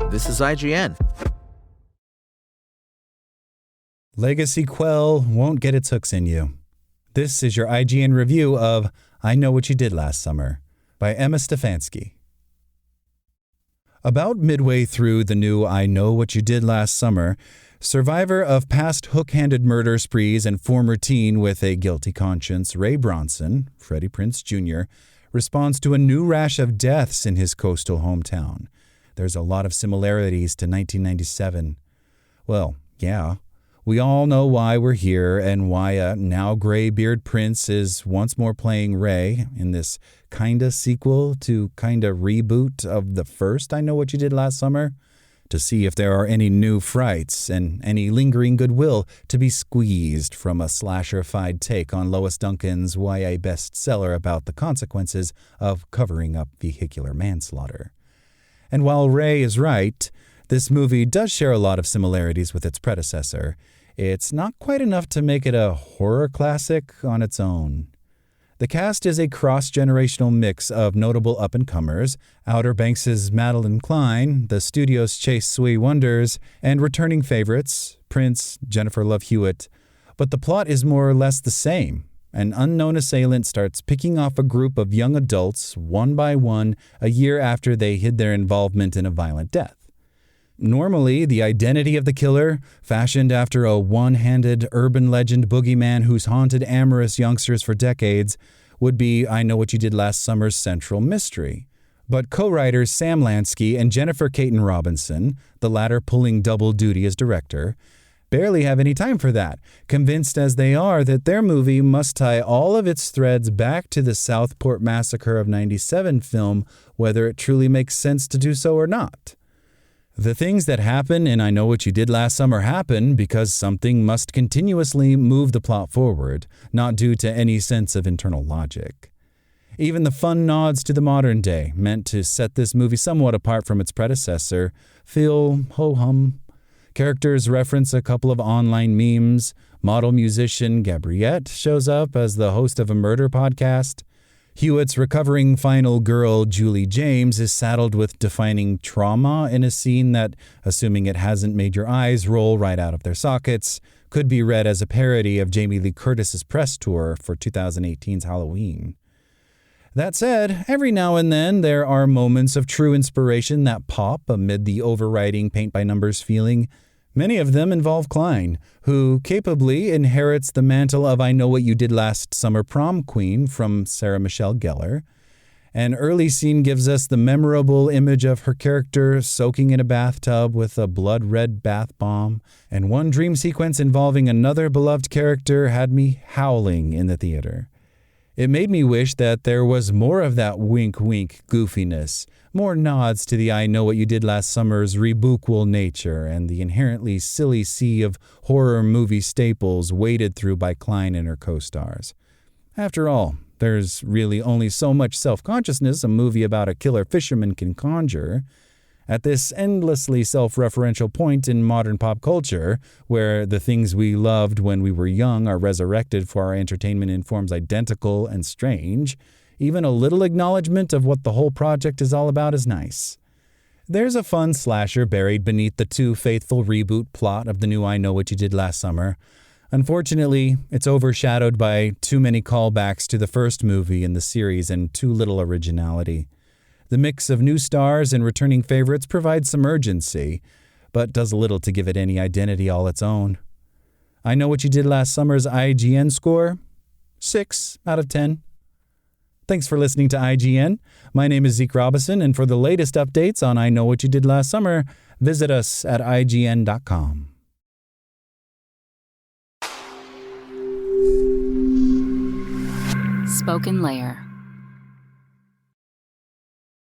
This is IGN. Legacyquel won't get its hooks in you. This is your IGN review of I Know What You Did Last Summer by Emma Stefanski. About midway through the new I Know What You Did Last Summer, survivor of past hook-handed murder sprees and former teen with a guilty conscience, Ray Bronson, Freddie Prinze Jr., responds to a new rash of deaths in his coastal hometown. There's a lot of similarities to 1997. Well, yeah. We all know why we're here and why a now gray-beard Prince is once more playing Ray in this kinda sequel to kinda reboot of the first I Know What You Did Last Summer, to see if there are any new frights and any lingering goodwill to be squeezed from a slasher-fied take on Lois Duncan's YA bestseller about the consequences of covering up vehicular manslaughter. And while Ray is right, this movie does share a lot of similarities with its predecessor. It's not quite enough to make it a horror classic on its own. The cast is a cross-generational mix of notable up-and-comers, Outer Banks' Madeline Klein, the studio's Chase Sui Wonders, and returning favorites, Prince, Jennifer Love Hewitt. But the plot is more or less the same. An unknown assailant starts picking off a group of young adults, one by one, a year after they hid their involvement in a violent death. Normally, the identity of the killer, fashioned after a one-handed urban legend boogeyman who's haunted amorous youngsters for decades, would be I Know What You Did Last Summer's central mystery. But co-writers Sam Lansky and Jennifer Caton Robinson, the latter pulling double duty as director, barely have any time for that, convinced as they are that their movie must tie all of its threads back to the Southport Massacre of '97 film, whether it truly makes sense to do so or not. The things that happen in I Know What You Did Last Summer happen because something must continuously move the plot forward, not due to any sense of internal logic. Even the fun nods to the modern day, meant to set this movie somewhat apart from its predecessor, feel ho-hum. Characters reference a couple of online memes. Model musician Gabriette shows up as the host of a murder podcast. Hewitt's recovering final girl, Julie James, is saddled with defining trauma in a scene that, assuming it hasn't made your eyes roll right out of their sockets, could be read as a parody of Jamie Lee Curtis's press tour for 2018's Halloween. That said, every now and then there are moments of true inspiration that pop amid the overriding paint-by-numbers feeling. Many of them involve Klein, who capably inherits the mantle of I Know What You Did Last Summer prom queen from Sarah Michelle Gellar. An early scene gives us the memorable image of her character soaking in a bathtub with a blood-red bath bomb, and one dream sequence involving another beloved character had me howling in the theater. It made me wish that there was more of that wink-wink goofiness, more nods to the I Know What You Did Last Summer's rebookable nature and the inherently silly sea of horror movie staples waded through by Klein and her co-stars. After all, there's really only so much self-consciousness a movie about a killer fisherman can conjure. At this endlessly self-referential point in modern pop culture, where the things we loved when we were young are resurrected for our entertainment in forms identical and strange, even a little acknowledgement of what the whole project is all about is nice. There's a fun slasher buried beneath the too faithful reboot plot of the new I Know What You Did Last Summer. Unfortunately, it's overshadowed by too many callbacks to the first movie in the series and too little originality. The mix of new stars and returning favorites provides some urgency, but does little to give it any identity all its own. I Know What You Did Last Summer's IGN score? 6 out of 10. Thanks for listening to IGN. My name is Zeke Robison, and for the latest updates on I Know What You Did Last Summer, visit us at IGN.com. Spoken Layer.